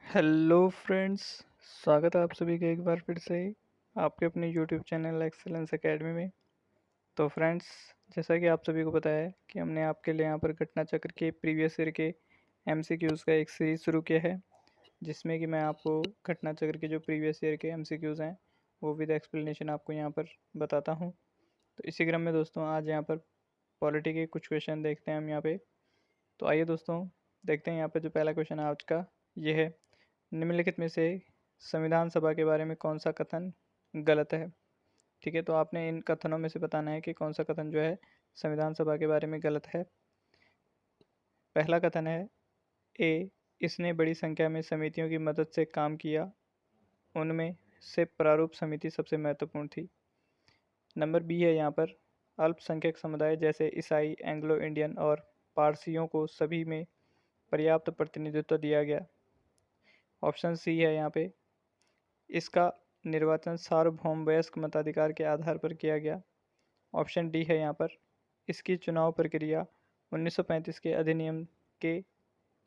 Hello friends. स्वागत है आप सभी का एक बार फिर से आपके अपने यूट्यूब चैनल एक्सेलेंस एकेडमी में। तो फ्रेंड्स, जैसा कि आप सभी को पता है कि हमने आपके लिए यहाँ पर घटना चक्र के प्रीवियस ईयर के एमसीक्यूज़ का एक सीरीज़ शुरू किया है, जिसमें कि मैं आपको घटना चक्र के जो प्रीवियस ईयर के एमसीक्यूज़ हैं वो विद एक्सप्लेनेशन आपको यहाँ पर बताता हूँ। तो इसी क्रम में दोस्तों आज यहाँ पर पॉलिटी के कुछ क्वेश्चन देखते हैं हम यहाँ पे। तो आइए दोस्तों देखते हैं यहाँ पर जो पहला क्वेश्चन है आज का, ये है निम्नलिखित में से संविधान सभा के बारे में कौन सा कथन गलत है। ठीक है, तो आपने इन कथनों में से बताना है कि कौन सा कथन जो है संविधान सभा के बारे में गलत है। पहला कथन है ए, इसने बड़ी संख्या में समितियों की मदद से काम किया, उनमें से प्रारूप समिति सबसे महत्वपूर्ण थी। नंबर बी है यहाँ पर अल्पसंख्यक समुदाय जैसे ईसाई, एंग्लो इंडियन और पारसियों को सभी में पर्याप्त प्रतिनिधित्व दिया गया। ऑप्शन सी है यहाँ पे इसका निर्वाचन सार्वभौम वयस्क मताधिकार के आधार पर किया गया। ऑप्शन डी है यहाँ पर इसकी चुनाव प्रक्रिया 1935 के अधिनियम के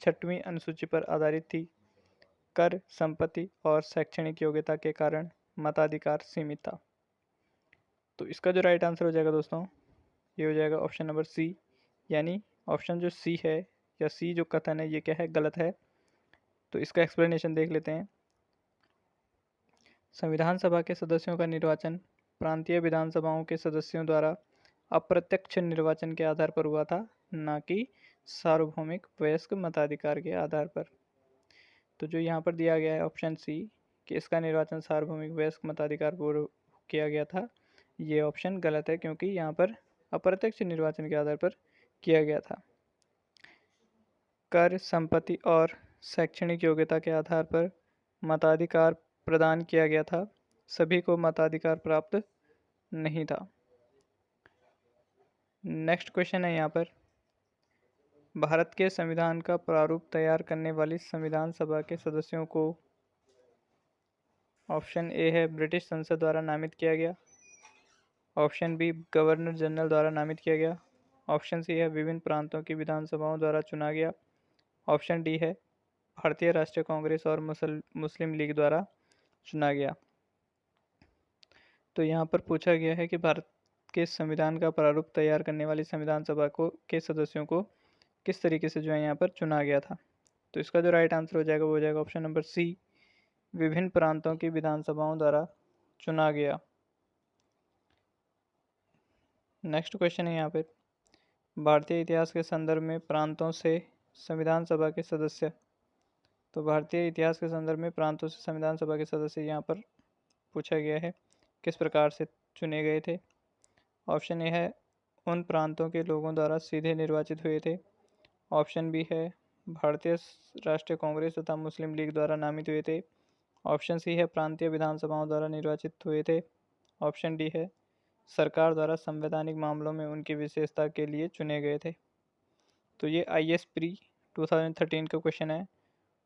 6वीं अनुसूची पर आधारित थी। कर, संपत्ति और शैक्षणिक योग्यता के कारण मताधिकार सीमित था। तो इसका जो राइट आंसर हो जाएगा दोस्तों, ये हो जाएगा ऑप्शन नंबर सी, यानी ऑप्शन जो सी है या सी जो कथन है ये क्या है, गलत है। तो इसका एक्सप्लेनेशन देख लेते हैं। संविधान सभा के सदस्यों का निर्वाचन प्रांतीय विधानसभाओं के सदस्यों द्वारा अप्रत्यक्ष निर्वाचन के आधार पर हुआ था, न कि सार्वभौमिक वयस्क मताधिकार के आधार पर। तो जो यहाँ पर दिया गया है ऑप्शन सी कि इसका निर्वाचन सार्वभौमिक वयस्क मताधिकार पूर्व किया गया था, ये ऑप्शन गलत है क्योंकि यहाँ पर अप्रत्यक्ष निर्वाचन के आधार पर किया गया था। कर, संपत्ति और शैक्षणिक योग्यता के आधार पर मताधिकार प्रदान किया गया था, सभी को मताधिकार प्राप्त नहीं था। नेक्स्ट क्वेश्चन है यहाँ पर भारत के संविधान का प्रारूप तैयार करने वाली संविधान सभा के सदस्यों को ऑप्शन ए है ब्रिटिश संसद द्वारा नामित किया गया। ऑप्शन बी गवर्नर जनरल द्वारा नामित किया गया। ऑप्शन सी है विभिन्न प्रांतों की विधानसभाओं द्वारा चुना गया। ऑप्शन डी है भारतीय राष्ट्रीय कांग्रेस और मुस्लिम लीग द्वारा चुना गया। तो यहाँ पर पूछा गया है कि भारत के संविधान का प्रारूप तैयार करने वाली संविधान सभा को के सदस्यों को किस तरीके से जो है यहाँ पर चुना गया था। तो इसका जो राइट आंसर हो जाएगा वो हो जाएगा ऑप्शन नंबर सी, विभिन्न प्रांतों की विधानसभाओं द्वारा चुना गया। नेक्स्ट क्वेश्चन है यहाँ पे भारतीय इतिहास के संदर्भ में प्रांतों से संविधान सभा के सदस्य। तो भारतीय इतिहास के संदर्भ में प्रांतों से संविधान सभा के सदस्य यहाँ पर पूछा गया है किस प्रकार से चुने गए थे। ऑप्शन ए है उन प्रांतों के लोगों द्वारा सीधे निर्वाचित हुए थे। ऑप्शन बी है भारतीय राष्ट्रीय कांग्रेस तथा मुस्लिम लीग द्वारा नामित हुए थे। ऑप्शन सी है प्रांतीय विधानसभाओं द्वारा निर्वाचित हुए थे। ऑप्शन डी है सरकार द्वारा संवैधानिक मामलों में उनकी विशेषता के लिए चुने गए थे। तो ये IAS प्री 2013 का क्वेश्चन है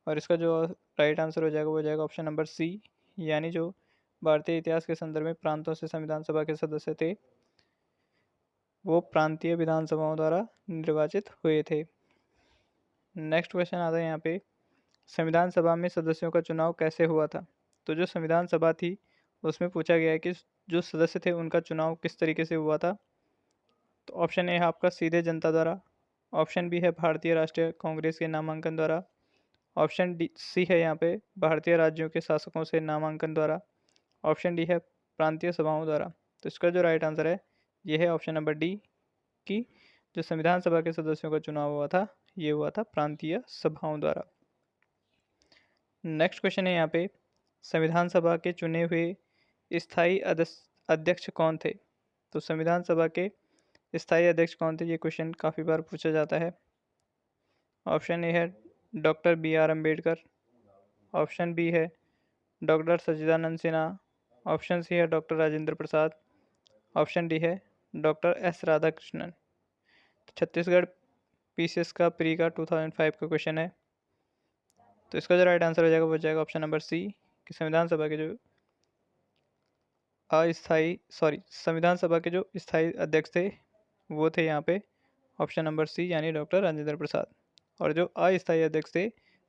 और इसका जो राइट आंसर हो जाएगा वो हो जाएगा ऑप्शन नंबर सी, यानी जो भारतीय इतिहास के संदर्भ में प्रांतों से संविधान सभा के सदस्य थे वो प्रांतीय विधानसभाओं द्वारा निर्वाचित हुए थे। नेक्स्ट क्वेश्चन आता है यहाँ पे संविधान सभा में सदस्यों का चुनाव कैसे हुआ था। तो जो संविधान सभा थी उसमें पूछा गया है कि जो सदस्य थे उनका चुनाव किस तरीके से हुआ था। तो ऑप्शन ए है आपका सीधे जनता द्वारा। ऑप्शन बी है भारतीय राष्ट्रीय कांग्रेस के नामांकन द्वारा। ऑप्शन डी सी है यहाँ पे भारतीय राज्यों के शासकों से नामांकन द्वारा। ऑप्शन डी है प्रांतीय सभाओं द्वारा। तो इसका जो राइट आंसर है ये है ऑप्शन नंबर डी कि जो संविधान सभा के सदस्यों का चुनाव हुआ था ये हुआ था प्रांतीय सभाओं द्वारा। नेक्स्ट क्वेश्चन है यहाँ पे संविधान सभा के चुने हुए स्थायी अध्यक्ष कौन थे। तो संविधान सभा के स्थायी अध्यक्ष कौन थे, ये क्वेश्चन काफ़ी बार पूछा जाता है। ऑप्शन ए है doctor BR Ambedkar. Option B है डॉक्टर सच्चिदानंद सिन्हा। ऑप्शन सी है doctor Rajendra Prasad. Option D है doctor S Radhakrishnan. Chhattisgarh PCS का प्री का 2005 का क्वेश्चन है। तो इसका जो राइट आंसर हो जाएगा वो हो जाएगा ऑप्शन नंबर सी कि संविधान सभा के जो स्थायी अध्यक्ष थे वो थे यहाँ पे ऑप्शन नंबर सी, यानी डॉक्टर राजेंद्र प्रसाद। और जो अस्थायी अध्यक्ष थे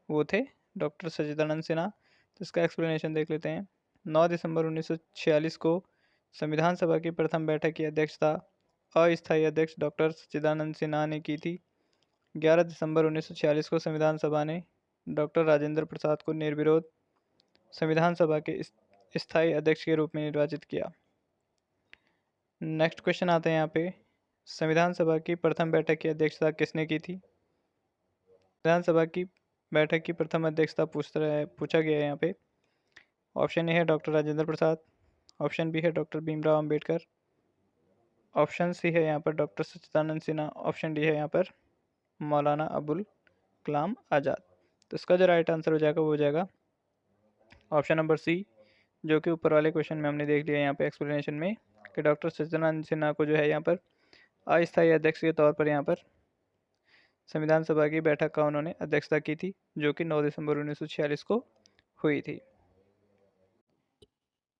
वो थे डॉक्टर सच्चिदानंद सिन्हा। तो इसका एक्सप्लेनेशन देख लेते हैं। 9 दिसंबर 1946 को संविधान सभा की प्रथम बैठक की अध्यक्षता अस्थायी अध्यक्ष डॉक्टर सच्चिदानंद सिन्हा ने की थी। 11 दिसंबर 1946 को संविधान सभा ने डॉक्टर राजेंद्र प्रसाद को निर्विरोध संविधान सभा के स्थायी अध्यक्ष के रूप में निर्वाचित किया। नेक्स्ट क्वेश्चन आते हैं यहाँ पे, संविधान सभा की प्रथम बैठक की अध्यक्षता किसने की थी? संविधान सभा की बैठक की प्रथम अध्यक्षता पूछा गया है यहाँ पे। ऑप्शन ए है doctor Rajendra Prasad, option B है डॉक्टर भीमराव अंबेडकर, ऑप्शन सी है यहाँ पर doctor Sachchidanand Sinha, option D है यहाँ पर मौलाना अबुल कलाम आज़ाद। तो इसका जो राइट आंसर हो जाएगा वो हो जाएगा ऑप्शन नंबर सी, जो कि ऊपर वाले क्वेश्चन में हमने देख लिया यहाँ पे एक्सप्लेनेशन में कि डॉक्टर सच्चिदानंद सिन्हा को जो है यहाँ पर अस्थायी अध्यक्ष के तौर पर यहाँ पर संविधान सभा की बैठक का उन्होंने अध्यक्षता की थी, जो कि 9 दिसंबर 1946 को हुई थी।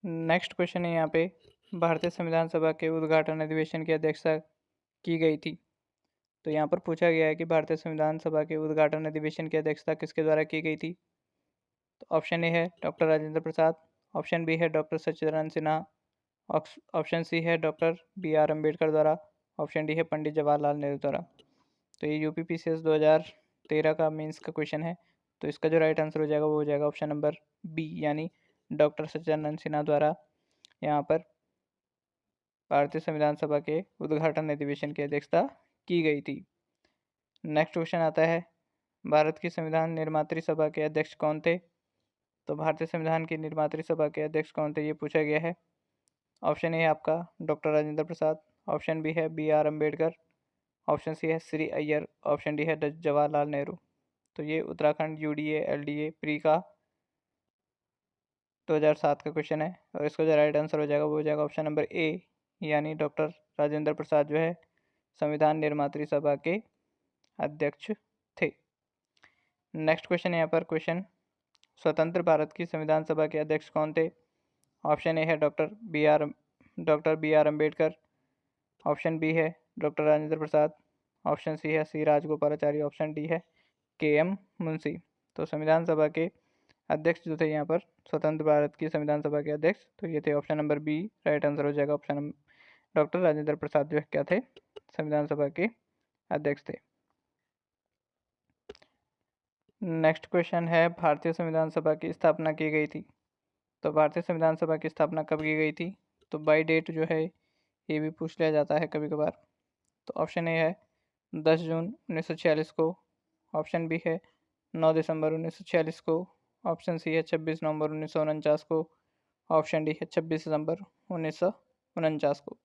नेक्स्ट क्वेश्चन है यहाँ पे, भारतीय संविधान सभा के उद्घाटन अधिवेशन की अध्यक्षता की गई थी। तो यहाँ पर पूछा गया है कि भारतीय संविधान सभा के उद्घाटन अधिवेशन की अध्यक्षता किसके द्वारा की गई थी। तो ऑप्शन ए है doctor Rajendra Prasad, option B है डॉक्टर सच्चिदानंद सिन्हा, ऑप्शन सी है डॉक्टर बी.आर. अम्बेडकर द्वारा, ऑप्शन डी है पंडित जवाहरलाल नेहरू द्वारा। तो ये यूपीपीसीएस 2013 का मेंस का क्वेश्चन है। तो इसका जो राइट आंसर हो जाएगा वो हो जाएगा ऑप्शन नंबर बी, यानी डॉक्टर सच्चिदानंद सिन्हा द्वारा यहाँ पर भारतीय संविधान सभा के उद्घाटन अधिवेशन की अध्यक्षता की गई थी। नेक्स्ट क्वेश्चन आता है, भारत की संविधान निर्मात्री सभा के अध्यक्ष कौन थे? तो भारतीय संविधान की निर्मात्री सभा के अध्यक्ष कौन थे ये पूछा गया है। ऑप्शन ए है आपका doctor Rajendra Prasad, option B है बी.आर. अम्बेडकर, ऑप्शन सी है श्री अय्यर, ऑप्शन डी है जवाहरलाल नेहरू। तो ये उत्तराखंड यूडीए एलडीए प्री का 2007 का क्वेश्चन है और इसका जो राइट आंसर हो जाएगा वो हो जाएगा ऑप्शन नंबर ए, यानी डॉक्टर राजेंद्र प्रसाद जो है संविधान निर्मात्री सभा के अध्यक्ष थे। नेक्स्ट क्वेश्चन है यहाँ पर क्वेश्चन, स्वतंत्र भारत की संविधान सभा के अध्यक्ष कौन थे? ऑप्शन ए है doctor B R Ambedkar, option B है डॉक्टर राजेंद्र प्रसाद, ऑप्शन सी है सी राजगोपालाचारी, ऑप्शन डी है के एम मुंशी। तो संविधान सभा के अध्यक्ष जो थे यहाँ पर स्वतंत्र भारत की संविधान सभा के अध्यक्ष, तो ये थे option number B, right answer हो जाएगा ऑप्शन डॉक्टर राजेंद्र प्रसाद जो है क्या थे, संविधान सभा के अध्यक्ष थे। नेक्स्ट क्वेश्चन है, भारतीय संविधान सभा की स्थापना की गई थी। तो भारतीय संविधान सभा की स्थापना कब की गई थी? तो बाई डेट जो है ये भी पूछ लिया जाता है कभी कभार। तो ऑप्शन ए है 10 जून 1946 को, ऑप्शन बी है 9 दिसंबर 1946 को, ऑप्शन सी है 26 नवंबर 1949 को, ऑप्शन डी है 26 दिसंबर 1949 को।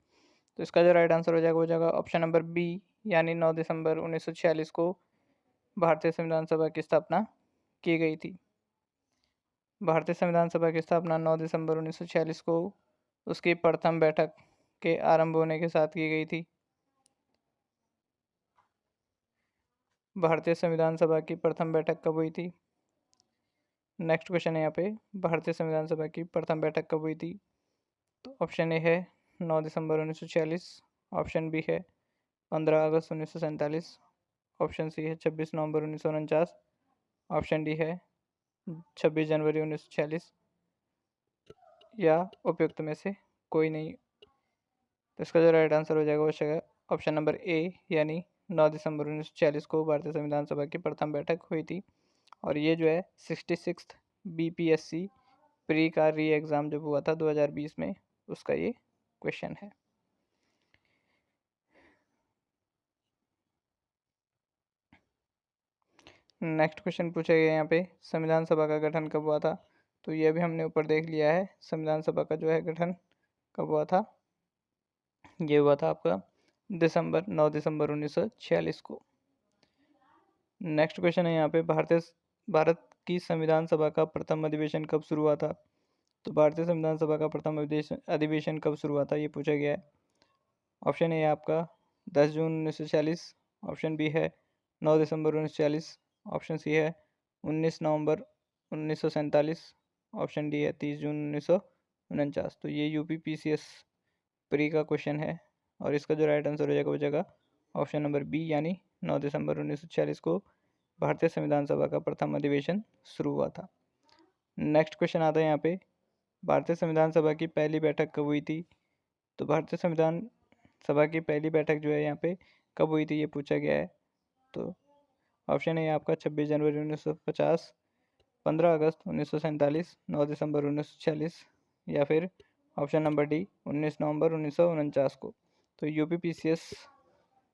तो इसका जो राइट आंसर हो जाएगा ऑप्शन नंबर बी, यानी 9 दिसंबर 1946 को भारतीय संविधान सभा की स्थापना की गई थी। भारतीय संविधान सभा की स्थापना 9 दिसंबर 1946 को उसकी प्रथम बैठक के आरंभ होने के साथ की गई थी। भारतीय संविधान सभा की प्रथम बैठक कब हुई थी? नेक्स्ट क्वेश्चन है यहाँ पे, भारतीय संविधान सभा की प्रथम बैठक कब हुई थी? तो ऑप्शन ए है 9 दिसंबर 1946, ऑप्शन बी है 15 अगस्त 1947, ऑप्शन सी है 26 नवंबर 1949, ऑप्शन डी है 26 जनवरी 1946 या उपयुक्त में से कोई नहीं। तो इसका जो राइट आंसर हो जाएगा वो है ऑप्शन नंबर ए, यानी 9 दिसंबर 1946 को भारतीय संविधान सभा की प्रथम बैठक हुई थी। और ये जो है 66th बीपीएससी प्री का री एग्ज़ाम जब हुआ था 2020 में, उसका ये क्वेश्चन है। नेक्स्ट क्वेश्चन पूछा गया यहाँ पे, संविधान सभा का गठन कब हुआ था? तो ये भी हमने ऊपर देख लिया है, संविधान सभा का जो है गठन कब हुआ था, ये हुआ था आपका 9 दिसंबर 1946 को। नेक्स्ट क्वेश्चन है यहाँ पे, भारत की संविधान सभा का प्रथम अधिवेशन कब शुरू हुआ था? तो भारतीय संविधान सभा का प्रथम अधिवेशन कब शुरू हुआ था ये पूछा गया है। ऑप्शन ए है आपका 10 जून 1946, ऑप्शन बी है 9 दिसंबर 1946, ऑप्शन सी है 19 नवंबर 1947, ऑप्शन डी है 30 जून 1949। तो ये यूपीपीसीएस प्री का क्वेश्चन है और इसका जो राइट आंसर हो जाएगा ऑप्शन नंबर बी, यानी 9 दिसंबर 1946 को भारतीय संविधान सभा का प्रथम अधिवेशन शुरू हुआ था। नेक्स्ट क्वेश्चन आता है यहाँ पे, भारतीय संविधान सभा की पहली बैठक कब हुई थी? तो भारतीय संविधान सभा की पहली बैठक जो है यहाँ पे कब हुई थी, ये पूछा गया है। तो ऑप्शन है आपका 26 जनवरी 1950, 15 अगस्त 1947, 9 दिसंबर 1946, या फिर ऑप्शन नंबर डी 19 नवंबर 1949 को। तो यूपीपीसीएस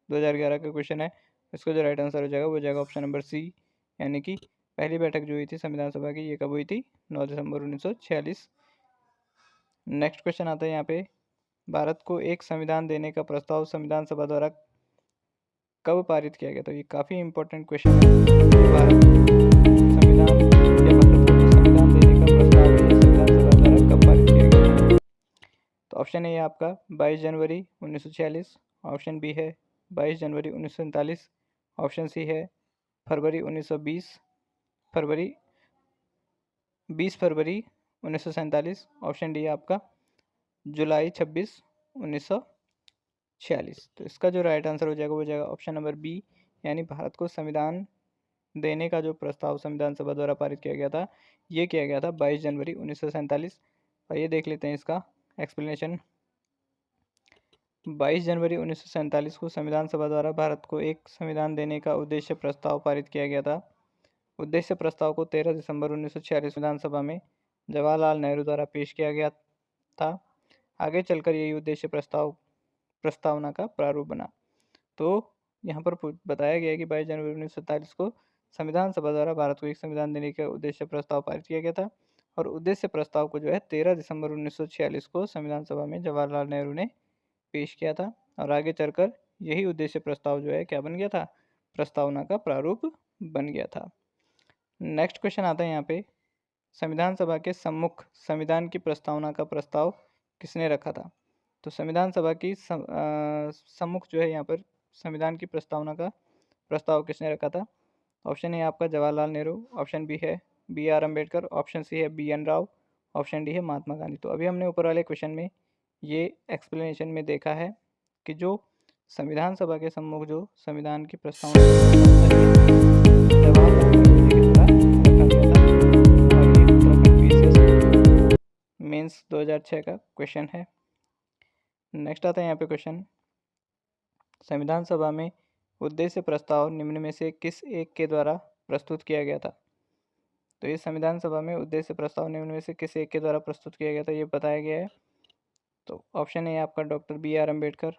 2011 का क्वेश्चन है, इसका जो राइट आंसर हो जाएगा वो हो जाएगा ऑप्शन नंबर सी, यानी कि पहली बैठक जो हुई थी संविधान सभा की ये कब हुई थी? 9 दिसंबर 1946। नेक्स्ट क्वेश्चन आता है यहाँ पे, भारत को एक संविधान देने का प्रस्ताव संविधान सभा द्वारा कब पारित किया गया? तो ये काफ़ी इंपॉर्टेंट क्वेश्चन है। भारत संविधान या भारत को संविधान देने का प्रस्ताव है संविधान सभा द्वारा कब पारित किया गया? तो ऑप्शन है आपका 22 जनवरी 1946, ऑप्शन बी है 22 जनवरी 1947, ऑप्शन सी है फरवरी 1920, फरवरी 20 फरवरी 1947, ऑप्शन डी है आपका जुलाई 26 1946। तो इसका जो राइट आंसर हो जाएगा वो हो जाएगा ऑप्शन नंबर बी, यानी भारत को संविधान देने का जो प्रस्ताव संविधान सभा द्वारा पारित किया गया था ये किया गया था 22 जनवरी 1947। और ये देख लेते हैं इसका एक्सप्लेनेशन। 22 जनवरी 1947 को संविधान सभा द्वारा भारत को एक संविधान देने का उद्देश्य प्रस्ताव पारित किया गया था। उद्देश्य प्रस्ताव को 13 दिसंबर 1946 विधानसभा में जवाहरलाल नेहरू द्वारा पेश किया गया था। आगे चलकर यही उद्देश्य प्रस्तावना का प्रारूप बना। तो यहाँ पर बताया गया है कि 22 जनवरी 1947 को संविधान सभा द्वारा भारत को एक संविधान देने का उद्देश्य प्रस्ताव पारित किया गया था, और उद्देश्य प्रस्ताव को जो है 13 दिसंबर 1946 को संविधान सभा में जवाहरलाल नेहरू ने पेश किया था, और आगे चलकर यही उद्देश्य प्रस्ताव जो है क्या बन गया था? प्रस्तावना का प्रारूप बन गया था। नेक्स्ट क्वेश्चन आता है यहाँ पे, संविधान सभा के सम्मुख संविधान की प्रस्तावना का प्रस्ताव किसने रखा था? तो संविधान सभा की सम्मुख जो है यहाँ पर संविधान की प्रस्तावना का प्रस्ताव किसने रखा था? ऑप्शन ए आपका जवाहरलाल नेहरू, ऑप्शन बी है बी आर अम्बेडकर, ऑप्शन सी है B N Rao, option D है महात्मा गांधी। तो अभी हमने ऊपर वाले क्वेश्चन में ये एक्सप्लेनेशन में देखा है कि जो संविधान सभा के सम्मुख जो संविधान की प्रस्तावना जवाहरलाल नेहरू जी के द्वारा रखा गया था, और ये उत्तराखंड पीसीएस मेंस 2006 का क्वेश्चन है। नेक्स्ट आता है यहाँ पे क्वेश्चन, संविधान सभा में उद्देश्य प्रस्ताव निम्न में से किस एक के द्वारा प्रस्तुत किया गया था? तो ये संविधान सभा में उद्देश्य प्रस्ताव निम्न में से किस एक के द्वारा प्रस्तुत किया गया था ये बताया गया है। तो ऑप्शन ए आपका doctor B R Ambedkar,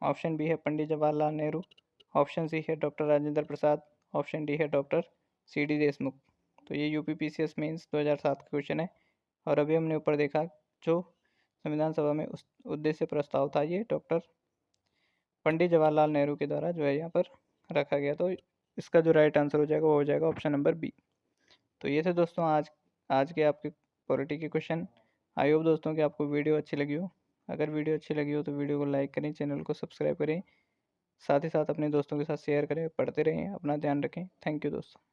option B है पंडित जवाहरलाल नेहरू, ऑप्शन सी है doctor Rajendra Prasad, option D है डॉक्टर सी डी देशमुख। तो ये यूपी पीसीएस मेंस 2007 का क्वेश्चन है। और अभी हमने ऊपर देखा जो संविधान सभा में उस उद्देश्य प्रस्ताव था ये डॉक्टर पंडित जवाहरलाल नेहरू के द्वारा जो है यहाँ पर रखा गया। तो इसका जो राइट आंसर हो जाएगा वो हो जाएगा ऑप्शन नंबर बी। तो ये थे दोस्तों आज के आपके पॉलिटी के क्वेश्चन। आई होप दोस्तों कि आपको वीडियो अच्छी लगी हो। अगर वीडियो अच्छी लगी हो तो वीडियो को लाइक करें, चैनल को सब्सक्राइब करें, साथ ही साथ अपने दोस्तों के साथ शेयर करें, पढ़ते रहें, अपना ध्यान रखें। थैंक यू दोस्तों।